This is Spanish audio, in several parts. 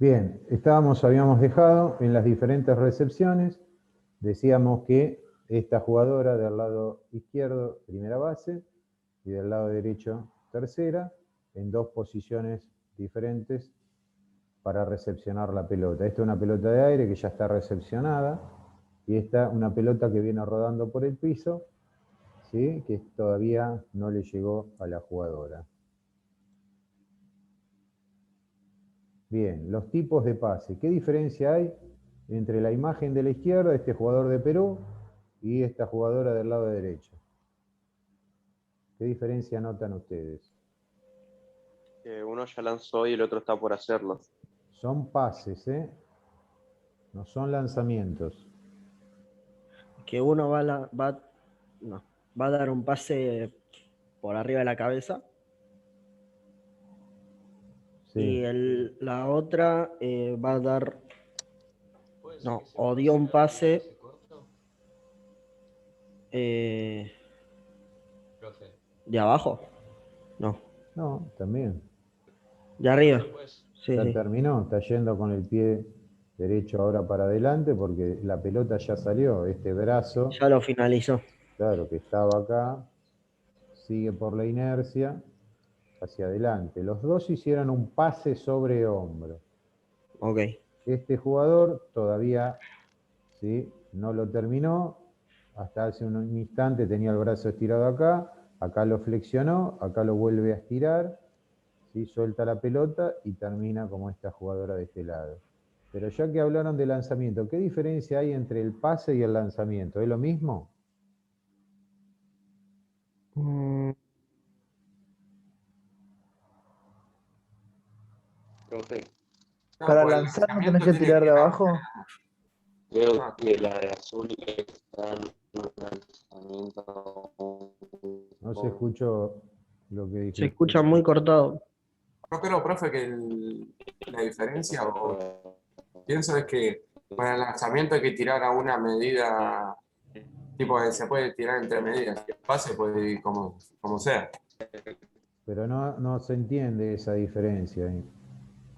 Bien, habíamos dejado en las diferentes recepciones, decíamos que esta jugadora del lado izquierdo, primera base, y del lado derecho, tercera, en dos posiciones diferentes para recepcionar la pelota. Esta es una pelota de aire que ya está recepcionada, y esta una pelota que viene rodando por el piso, ¿sí? Que todavía no le llegó a la jugadora. Bien, los tipos de pase. ¿Qué diferencia hay entre la imagen de la izquierda, este jugador de Perú, y esta jugadora del lado derecho? ¿Qué diferencia notan ustedes? Que uno ya lanzó y el otro está por hacerlo. Son pases, ¿eh? No son lanzamientos. Que uno va a dar un pase por arriba de la cabeza. Sí. Y la otra va a dar, no, o dio un pase de abajo. No, también. De arriba. Sí, Ya sí. terminó, está yendo con el pie derecho ahora para adelante porque la pelota ya salió. Este brazo, Ya lo finalizó. claro, que estaba acá, sigue por la inercia hacia adelante. Los dos hicieron un pase sobre hombro. Ok. Este jugador todavía, ¿sí?, no lo terminó. Hasta hace un instante tenía el brazo estirado acá lo flexionó, acá lo vuelve a estirar, ¿sí?, suelta la pelota y termina como esta jugadora de este lado. Pero ya que hablaron de lanzamiento, ¿qué diferencia hay entre el pase y el lanzamiento? ¿Es lo mismo? Profe, Para lanzar no tenés que tirar de abajo. creo que la de azul está en un lanzamiento. No se escuchó lo que dijiste. Se escucha muy cortado. Yo creo, profe, que la diferencia, o pienso, es que para el lanzamiento hay que tirar a una medida, tipo que se puede tirar entre medidas, y el pase puede ir como sea. Pero no se entiende esa diferencia.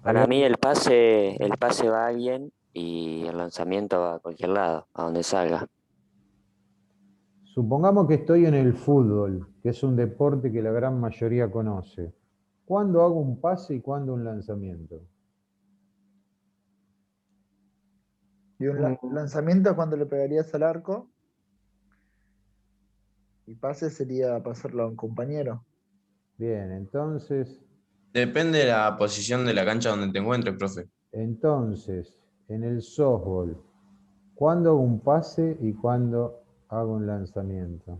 Para mí el pase va bien y el lanzamiento va a cualquier lado, a donde salga. Supongamos que estoy en el fútbol, que es un deporte que la gran mayoría conoce. ¿Cuándo hago un pase y cuándo un lanzamiento? Y un lanzamiento es cuando le pegarías al arco. Y pase sería pasarlo a un compañero. Bien, entonces, Depende de la posición de la cancha donde te encuentres, profe. en el softball, ¿cuándo hago un pase y cuándo hago un lanzamiento?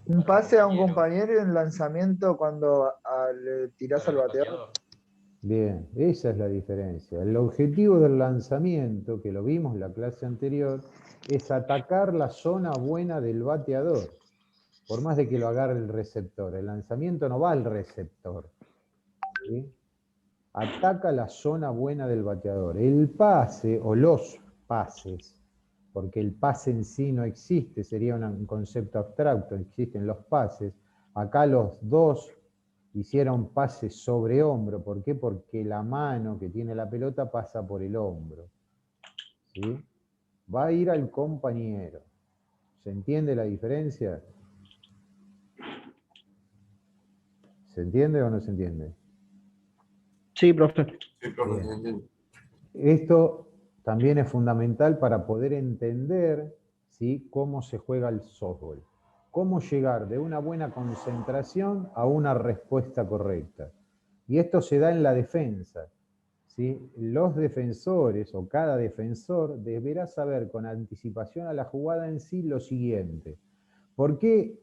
Un pase a un compañero y un lanzamiento cuando le tirás al bateador. Bien, esa es la diferencia. El objetivo del lanzamiento, que lo vimos en la clase anterior, es atacar la zona buena del bateador, por más de que lo agarre el receptor. El lanzamiento no va al receptor, ¿sí? Ataca la zona buena del bateador. El pase, o los pases, porque el pase en sí no existe, sería un concepto abstracto, existen los pases. Acá los dos hicieron pases sobre hombro. ¿Por qué? Porque la mano que tiene la pelota pasa por el hombro, ¿sí? Va a ir al compañero. ¿Se entiende la diferencia? ¿Se entiende o no se entiende? Sí, profe. Sí, profe, sí, entiendo. Esto también es fundamental para poder entender, ¿sí?, cómo se juega el softball. Cómo llegar de una buena concentración a una respuesta correcta. Y esto se da en la defensa, ¿sí? Los defensores o cada defensor deberá saber con anticipación a la jugada en sí lo siguiente. ¿Por qué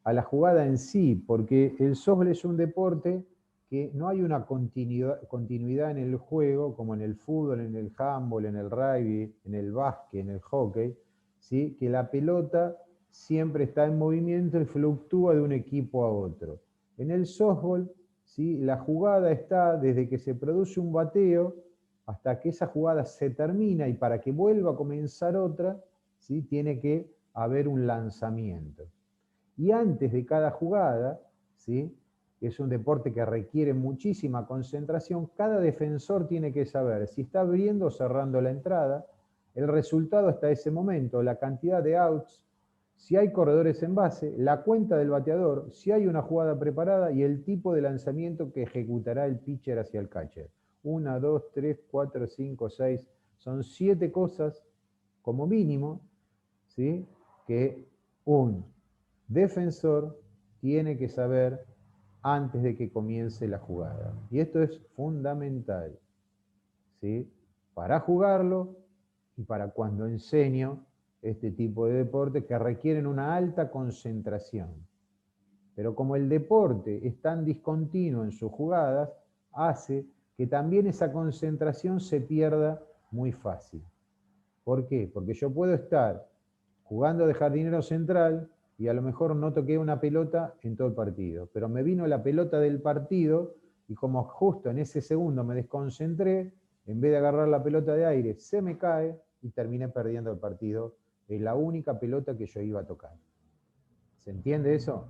a la jugada en sí? Porque el softball es un deporte que no hay una continuidad en el juego, como en el fútbol, en el handball, en el rugby, en el básquet, en el hockey, ¿sí?, que la pelota siempre está en movimiento y fluctúa de un equipo a otro. En el softball, ¿sí?, la jugada está desde que se produce un bateo hasta que esa jugada se termina, y para que vuelva a comenzar otra, ¿sí?, tiene que haber un lanzamiento. Y antes de cada jugada, ¿sí?, es un deporte que requiere muchísima concentración. Cada defensor tiene que saber si está abriendo o cerrando la entrada, el resultado hasta ese momento, la cantidad de outs, si hay corredores en base, la cuenta del bateador, si hay una jugada preparada y el tipo de lanzamiento que ejecutará el pitcher hacia el catcher. 1, 2, 3, 4, 5, 6. Son 7 cosas, como mínimo, ¿sí?, que un defensor tiene que saber antes de que comience la jugada. Y esto es fundamental, ¿sí?, para jugarlo y para cuando enseño este tipo de deporte que requieren una alta concentración. Pero como el deporte es tan discontinuo en sus jugadas, hace que también esa concentración se pierda muy fácil. ¿Por qué? Porque yo puedo estar jugando de jardinero central y a lo mejor no toqué una pelota en todo el partido, pero me vino la pelota del partido y como justo en ese segundo me desconcentré, en vez de agarrar la pelota de aire, se me cae y terminé perdiendo el partido. Es la única pelota que yo iba a tocar. ¿Se entiende eso?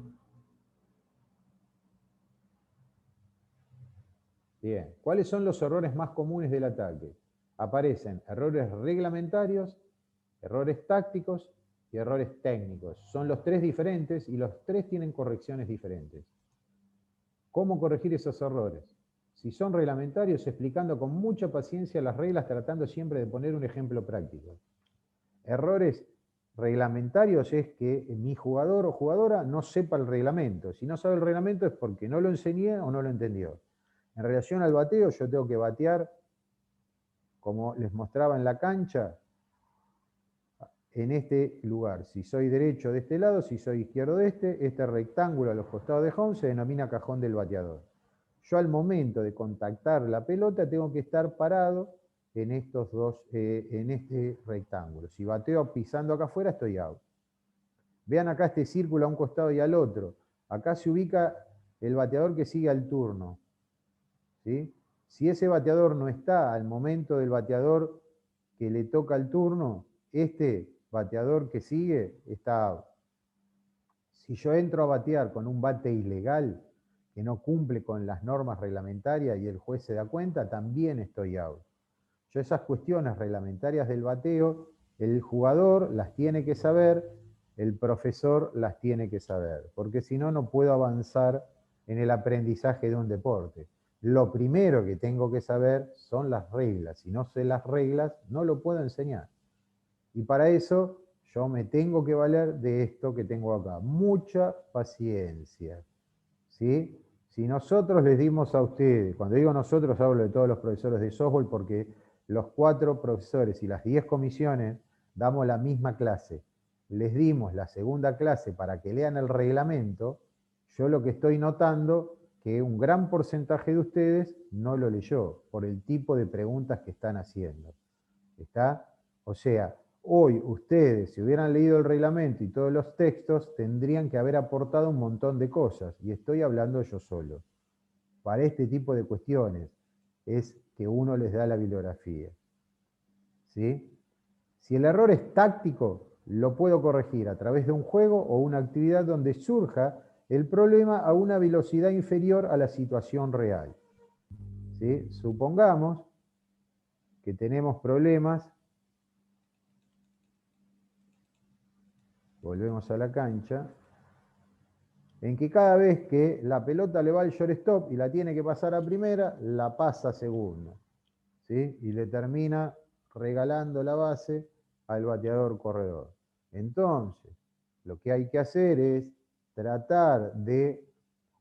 Bien. ¿Cuáles son los errores más comunes del ataque? Aparecen errores reglamentarios, errores tácticos y errores técnicos. Son los 3 diferentes y los 3 tienen correcciones diferentes. ¿Cómo corregir esos errores? Si son reglamentarios, explicando con mucha paciencia las reglas, tratando siempre de poner un ejemplo práctico. Errores reglamentarios es que mi jugador o jugadora no sepa el reglamento. Si no sabe el reglamento es porque no lo enseñé o no lo entendió. En relación al bateo, yo tengo que batear, como les mostraba en la cancha, en este lugar. Si soy derecho de este lado, si soy izquierdo de este rectángulo a los costados de home se denomina cajón del bateador. Yo al momento de contactar la pelota tengo que estar parado en estos dos, en este rectángulo. Si bateo pisando acá afuera, estoy out. Vean acá este círculo a un costado y al otro. Acá se ubica el bateador que sigue al turno, ¿sí? Si ese bateador no está al momento del bateador que le toca el turno, este bateador que sigue está out. Si yo entro a batear con un bate ilegal, que no cumple con las normas reglamentarias y el juez se da cuenta, también estoy out. Yo esas cuestiones reglamentarias del bateo, el jugador las tiene que saber, el profesor las tiene que saber, porque si no, no puedo avanzar en el aprendizaje de un deporte. Lo primero que tengo que saber son las reglas. Si no sé las reglas, no lo puedo enseñar. Y para eso yo me tengo que valer de esto que tengo acá. Mucha paciencia, ¿sí? Si nosotros les dimos a ustedes, cuando digo nosotros hablo de todos los profesores de softball, porque los 4 profesores y las 10 comisiones damos la misma clase. Les dimos la segunda clase para que lean el reglamento. Yo lo que estoy notando que un gran porcentaje de ustedes no lo leyó por el tipo de preguntas que están haciendo. ¿Está? O sea, hoy ustedes, si hubieran leído el reglamento y todos los textos, tendrían que haber aportado un montón de cosas, y estoy hablando yo solo. Para este tipo de cuestiones es que uno les da la bibliografía, ¿sí? Si el error es táctico, lo puedo corregir a través de un juego o una actividad donde surja el problema a una velocidad inferior a la situación real, ¿sí? Supongamos que tenemos problemas. Volvemos a la cancha, en que cada vez que la pelota le va al shortstop y la tiene que pasar a primera, la pasa a segunda, ¿sí? Y le termina regalando la base al bateador corredor. Entonces, lo que hay que hacer es tratar de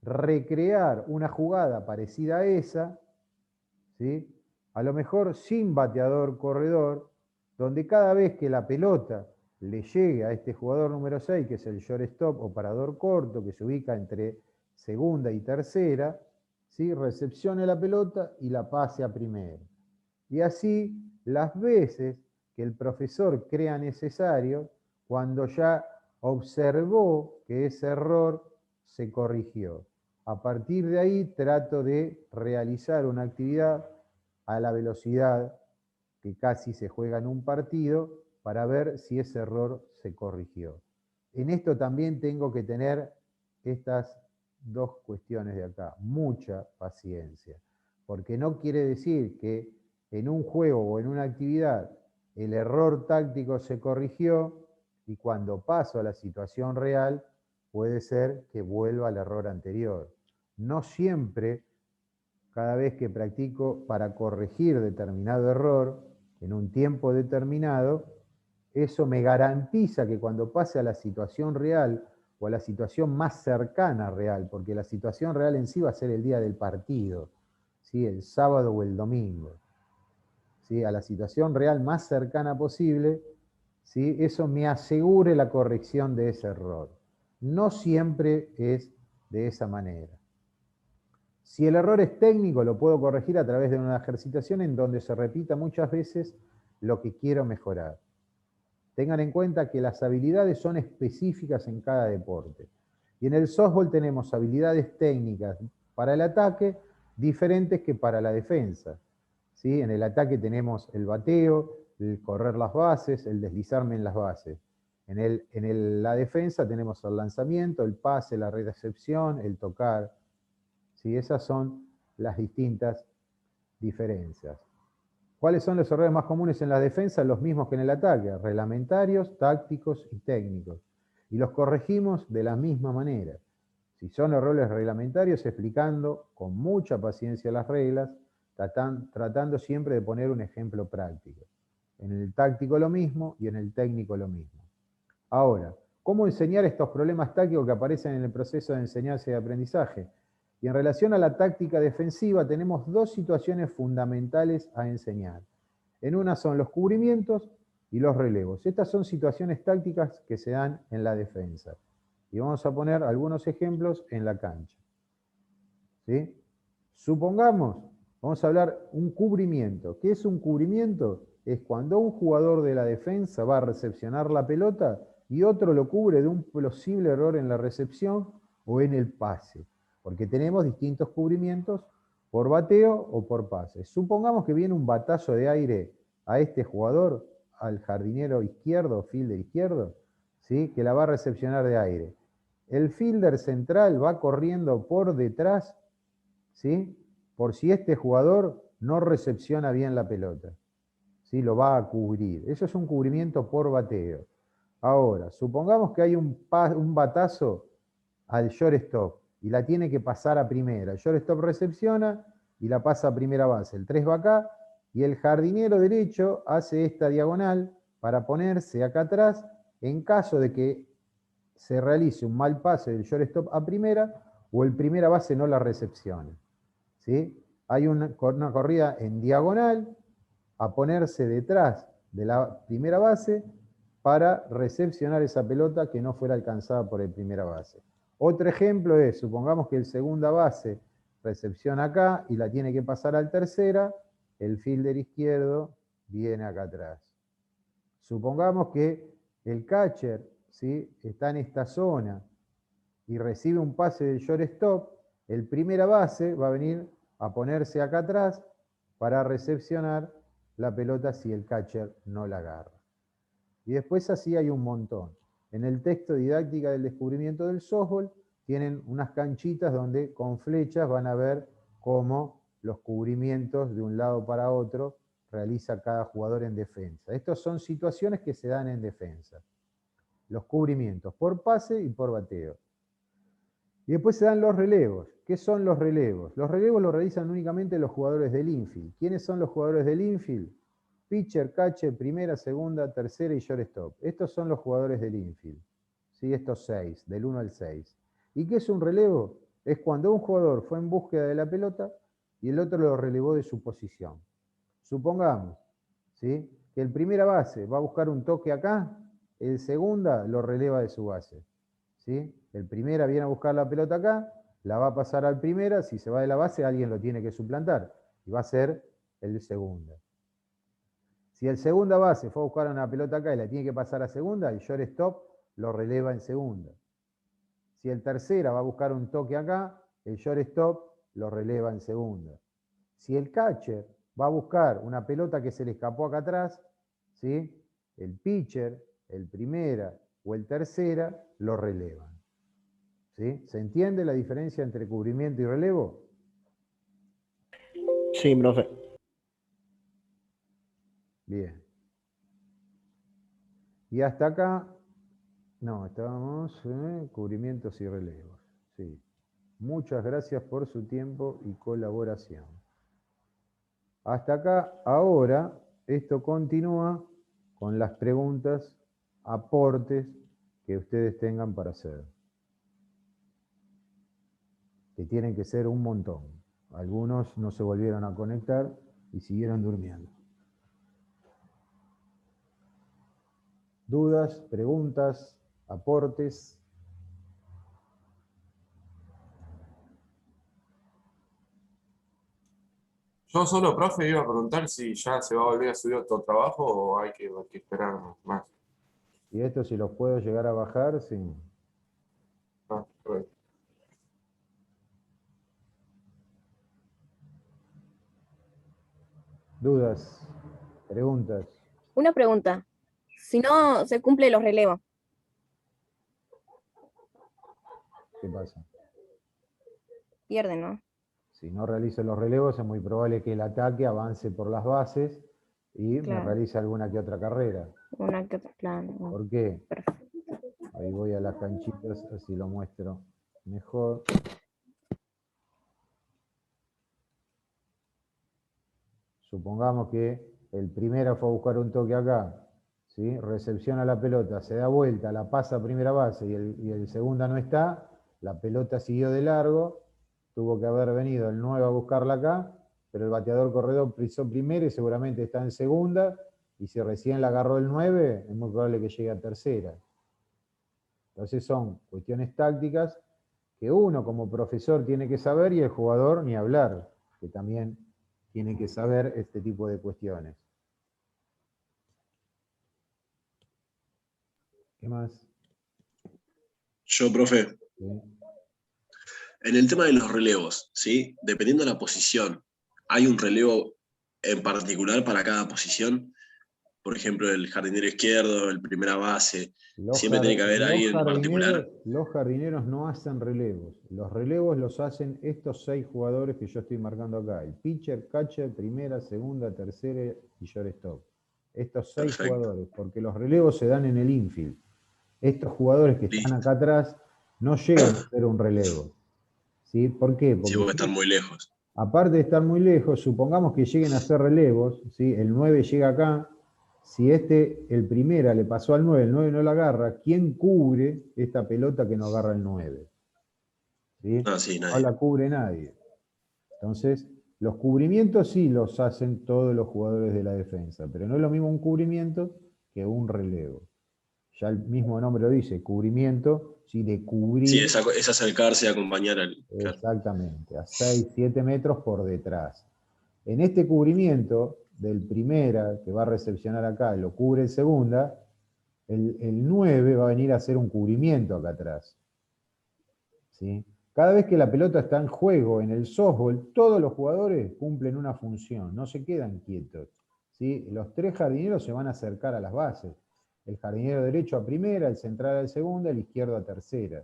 recrear una jugada parecida a esa, ¿sí? A lo mejor sin bateador corredor, donde cada vez que la pelota le llegue a este jugador número 6, que es el shortstop o parador corto, que se ubica entre segunda y tercera, ¿sí? Recepcione la pelota y la pase a primera. Y así, las veces que el profesor crea necesario, cuando ya observó que ese error se corrigió. A partir de ahí trato de realizar una actividad a la velocidad que casi se juega en un partido, para ver si ese error se corrigió. En esto también tengo que tener estas dos cuestiones de acá. Mucha paciencia. Porque no quiere decir que en un juego o en una actividad el error táctico se corrigió y cuando paso a la situación real puede ser que vuelva al error anterior. No siempre, cada vez que practico para corregir determinado error en un tiempo determinado, eso me garantiza que cuando pase a la situación real o a la situación más cercana real, porque la situación real en sí va a ser el día del partido, ¿sí? El sábado o el domingo, ¿sí? A la situación real más cercana posible, ¿sí? Eso me asegure la corrección de ese error. No siempre es de esa manera. Si el error es técnico, lo puedo corregir a través de una ejercitación en donde se repita muchas veces lo que quiero mejorar. Tengan en cuenta que las habilidades son específicas en cada deporte. Y en el softball tenemos habilidades técnicas para el ataque diferentes que para la defensa. ¿Sí? En el ataque tenemos el bateo, el correr las bases, el deslizarme en las bases. En la defensa tenemos el lanzamiento, el pase, la recepción, el tocar. ¿Sí? Esas son las distintas diferencias. ¿Cuáles son los errores más comunes en la defensa? Los mismos que en el ataque, reglamentarios, tácticos y técnicos. Y los corregimos de la misma manera. Si son errores reglamentarios, explicando con mucha paciencia las reglas, tratando siempre de poner un ejemplo práctico. En el táctico lo mismo y en el técnico lo mismo. Ahora, ¿cómo enseñar estos problemas tácticos que aparecen en el proceso de enseñanza y de aprendizaje? Y en relación a la táctica defensiva tenemos dos situaciones fundamentales a enseñar. En una son los cubrimientos y los relevos. Estas son situaciones tácticas que se dan en la defensa. Y vamos a poner algunos ejemplos en la cancha. ¿Sí? Supongamos, vamos a hablar un cubrimiento. ¿Qué es un cubrimiento? Es cuando un jugador de la defensa va a recepcionar la pelota y otro lo cubre de un posible error en la recepción o en el pase. Porque tenemos distintos cubrimientos por bateo o por pase. Supongamos que viene un batazo de aire a este jugador, al jardinero izquierdo, fielder izquierdo, ¿sí? Que la va a recepcionar de aire. El fielder central va corriendo por detrás, ¿sí? Por si este jugador no recepciona bien la pelota, ¿sí? Lo va a cubrir. Eso es un cubrimiento por bateo. Ahora, supongamos que hay un batazo al shortstop y la tiene que pasar a primera. El shortstop recepciona y la pasa a primera base. El 3 va acá y el jardinero derecho hace esta diagonal para ponerse acá atrás en caso de que se realice un mal pase del shortstop a primera o el primera base no la recepcione. ¿Sí? Hay una corrida en diagonal a ponerse detrás de la primera base para recepcionar esa pelota que no fuera alcanzada por el primera base. Otro ejemplo es, supongamos que el segunda base recepciona acá y la tiene que pasar al tercera, el fielder izquierdo viene acá atrás. Supongamos que el catcher, ¿sí? Está en esta zona y recibe un pase del shortstop, el primera base va a venir a ponerse acá atrás para recepcionar la pelota si el catcher no la agarra. Y después así hay un montón. En el texto didáctica del descubrimiento del softball tienen unas canchitas donde con flechas van a ver cómo los cubrimientos de un lado para otro realiza cada jugador en defensa. Estas son situaciones que se dan en defensa. Los cubrimientos por pase y por bateo. Y después se dan los relevos. ¿Qué son los relevos? Los relevos los realizan únicamente los jugadores del infield. ¿Quiénes son los jugadores del infield? Pitcher, catcher, primera, segunda, tercera y shortstop. Estos son los jugadores del infield. ¿Sí? Estos 6, del 1 al 6. ¿Y qué es un relevo? Es cuando un jugador fue en búsqueda de la pelota y el otro lo relevó de su posición. Supongamos, ¿sí? Que el primera base va a buscar un toque acá, el segunda lo releva de su base. ¿Sí? El primera viene a buscar la pelota acá, la va a pasar al primera, si se va de la base alguien lo tiene que suplantar y va a ser el segunda. Si el segunda base fue a buscar una pelota acá y la tiene que pasar a segunda, el shortstop lo releva en segunda. Si el tercera va a buscar un toque acá, el shortstop lo releva en segunda. Si el catcher va a buscar una pelota que se le escapó acá atrás, ¿sí? El pitcher, el primera o el tercera lo relevan. ¿Sí? ¿Se entiende la diferencia entre cubrimiento y relevo? Sí, profe. Bien. Y hasta acá, no, estábamos cubrimientos y relevos. Sí. Muchas gracias por su tiempo y colaboración. Hasta acá, ahora, esto continúa con las preguntas, aportes que ustedes tengan para hacer. Que tienen que ser un montón. Algunos no se volvieron a conectar y siguieron durmiendo. ¿Dudas, preguntas, aportes? Yo solo, profe, iba a preguntar si ya se va a volver a subir otro trabajo o hay que esperar más. Y esto si los puedo llegar a bajar, sí. Ah, bueno. ¿Dudas, preguntas? Una pregunta. Si no se cumple los relevos, ¿Qué pasa? pierden, ¿no? Si no realizo los relevos, es muy probable que el ataque avance por las bases y me Claro. realice alguna que otra carrera. Una que otra, claro. ¿Por qué? Perfecto. Ahí voy a las canchitas, así lo muestro mejor. Supongamos que el primero fue a buscar un toque acá, ¿sí? Recepciona la pelota, se da vuelta, la pasa a primera base y el segunda no está, la pelota siguió de largo, tuvo que haber venido el 9 a buscarla acá, pero el bateador corredor pisó primero y seguramente está en segunda, y si recién la agarró el 9, es muy probable que llegue a tercera. Entonces son cuestiones tácticas que uno como profesor tiene que saber y el jugador ni hablar, que también tiene que saber este tipo de cuestiones. ¿Qué más? Yo, profe, ¿Sí? en el tema de los relevos, ¿sí? Dependiendo de la posición, ¿hay un relevo en particular para cada posición? Por ejemplo, el jardinero izquierdo, el primera base, ¿siempre tiene que haber alguien en particular? Los jardineros no hacen relevos. Los relevos los hacen estos 6 jugadores que yo estoy marcando acá. El pitcher, catcher, primera, segunda, tercera y shortstop. Estos 6 Perfecto. jugadores, porque los relevos se dan en el infield. Estos jugadores que están Listo. acá atrás no llegan a hacer un relevo. ¿Sí? ¿Por qué? Sí, Porque porque están muy lejos. aparte de estar muy lejos, supongamos que lleguen a hacer relevos, ¿sí? El 9 llega acá, si el primera le pasó al 9, el 9 no la agarra, ¿quién cubre esta pelota que no agarra el 9? ¿Sí? Ah, sí, No nadie. la cubre nadie. Entonces, los cubrimientos sí los hacen todos los jugadores de la defensa, pero no es lo mismo un cubrimiento que un relevo. Ya el mismo nombre lo dice, cubrimiento, ¿sí? De Sí, cubrir. es acercarse y acompañar al... Claro. Exactamente, a 6, 7 metros por detrás. En este cubrimiento del primera, que va a recepcionar acá, lo cubre el segunda, el 9 va a venir a hacer un cubrimiento acá atrás. ¿Sí? Cada vez que la pelota está en juego en el softball, todos los jugadores cumplen una función, no se quedan quietos. ¿Sí? Los 3 jardineros se van a acercar a las bases. El jardinero derecho a primera, el central a segunda, el izquierdo a tercera.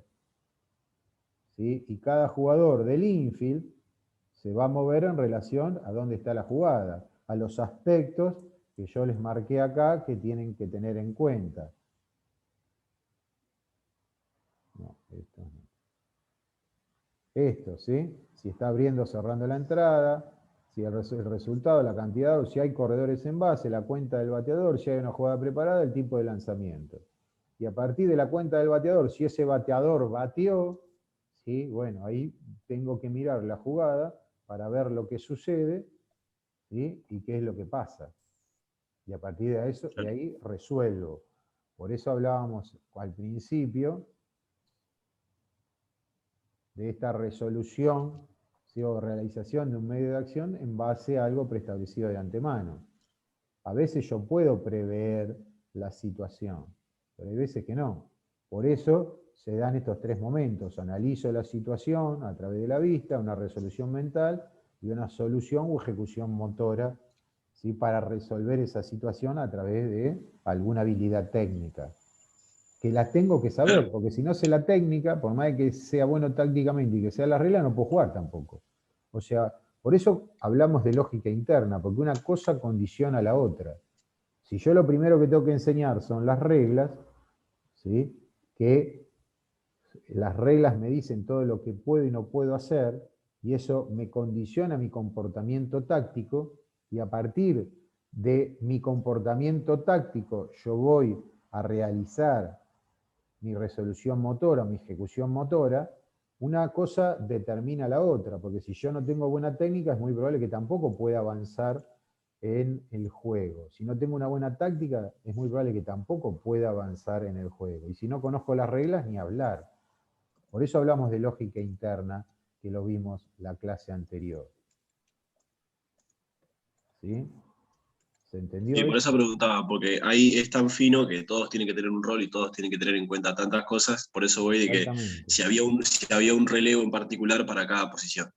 ¿Sí? Y cada jugador del infield se va a mover en relación a dónde está la jugada, a los aspectos que yo les marqué acá que tienen que tener en cuenta. No, esto no. Esto, ¿sí? Si está abriendo o cerrando la entrada, si el resultado, la cantidad, o si hay corredores en base, la cuenta del bateador, si hay una jugada preparada, el tipo de lanzamiento. Y a partir de la cuenta del bateador, si ese bateador bateó, ¿sí? Bueno, ahí tengo que mirar la jugada para ver lo que sucede, ¿sí? Y qué es lo que pasa. Y a partir de eso, de ahí resuelvo. Por eso hablábamos al principio de esta resolución, ¿sí? O realización de un medio de acción en base a algo preestablecido de antemano. A veces yo puedo prever la situación, pero hay veces que no. Por eso se dan estos 3 momentos. Analizo la situación a través de la vista, una resolución mental y una solución o ejecución motora, ¿sí? Para resolver esa situación a través de alguna habilidad técnica. que las tengo que saber, porque si no sé la técnica, por más que sea bueno tácticamente y que sea la regla, no puedo jugar tampoco. O sea, por eso hablamos de lógica interna, porque una cosa condiciona a la otra. Si yo lo primero que tengo que enseñar son las reglas, ¿sí? Que las reglas me dicen todo lo que puedo y no puedo hacer, y eso me condiciona mi comportamiento táctico, y a partir de mi comportamiento táctico yo voy a realizar mi resolución motora, mi ejecución motora, una cosa determina la otra, porque si yo no tengo buena técnica es muy probable que tampoco pueda avanzar en el juego. Si no tengo una buena táctica, es muy probable que tampoco pueda avanzar en el juego. Y si no conozco las reglas, ni hablar. Por eso hablamos de lógica interna, que lo vimos la clase anterior. ¿Sí? ¿Se entendió Y por esto? eso preguntaba, porque ahí es tan fino que todos tienen que tener un rol y todos tienen que tener en cuenta tantas cosas. Por eso voy de que Exactamente. si había un relevo en particular para cada posición.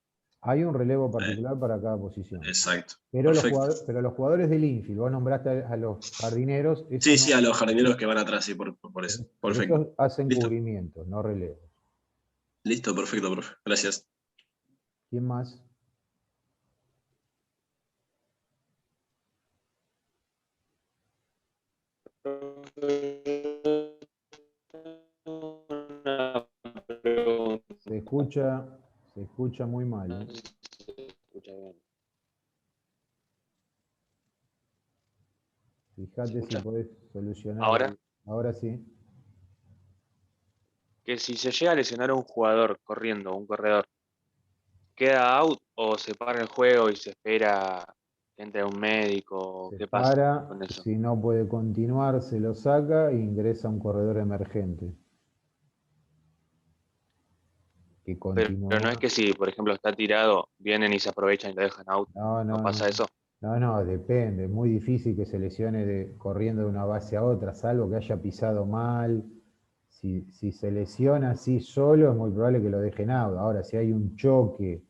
Hay un relevo particular para cada posición. Exacto. Pero los, Perfecto. pero los jugadores del infield, vos nombraste a los jardineros, Sí, esos sí, no, a los jardineros que van atrás, sí, por eso. pero Perfecto. esos hacen Listo. cubrimientos, no relevos. Listo, perfecto, profe. Gracias. ¿Quién más? Una pregunta. Se escucha muy mal, No ¿eh? sé si se escucha bien. Fíjate si ¿Escucha? podés solucionar. Ahora, Ahora sí. que si se llega a lesionar a un jugador corriendo, un corredor, ¿queda out o se para el juego y se espera que entre un médico? Se ¿Qué pasa para, con eso? si no puede continuar, se lo saca e ingresa un corredor emergente. Que Pero no es continúa. que si, por ejemplo, está tirado, vienen y se aprovechan y lo dejan out. No, ¿No no, pasa no. eso? No, depende. Es muy difícil que se lesione corriendo de una base a otra, salvo que haya pisado mal. Si se lesiona así solo, es muy probable que lo dejen out. Ahora, si hay un choque,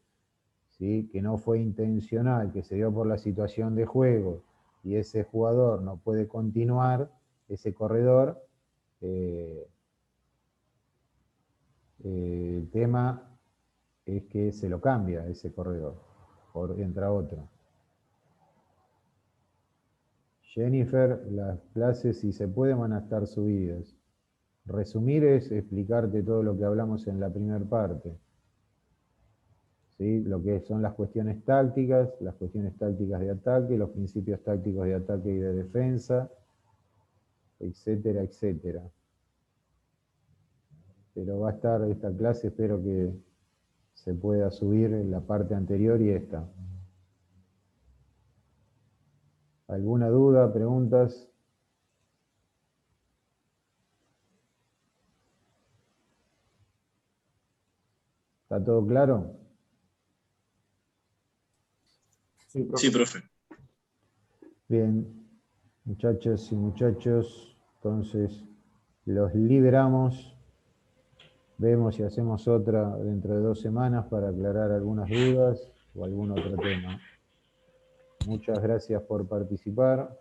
¿sí? Que no fue intencional, que se dio por la situación de juego, y ese jugador no puede continuar, ese corredor, el tema es que se lo cambia ese corredor, entra otro. Jennifer, las clases, si se puede, van a estar subidas. Resumir es explicarte todo lo que hablamos en la primera parte. ¿Sí? Lo que son las cuestiones tácticas de ataque, los principios tácticos de ataque y de defensa, etcétera, etcétera. Pero va a estar esta clase, espero que se pueda subir en la parte anterior y esta. ¿Alguna duda, preguntas? ¿Está todo claro? Sí, profe. Sí, profe. Bien, muchachos y muchachos, entonces los liberamos. Vemos si hacemos otra dentro de 2 semanas para aclarar algunas dudas o algún otro tema. Muchas gracias por participar.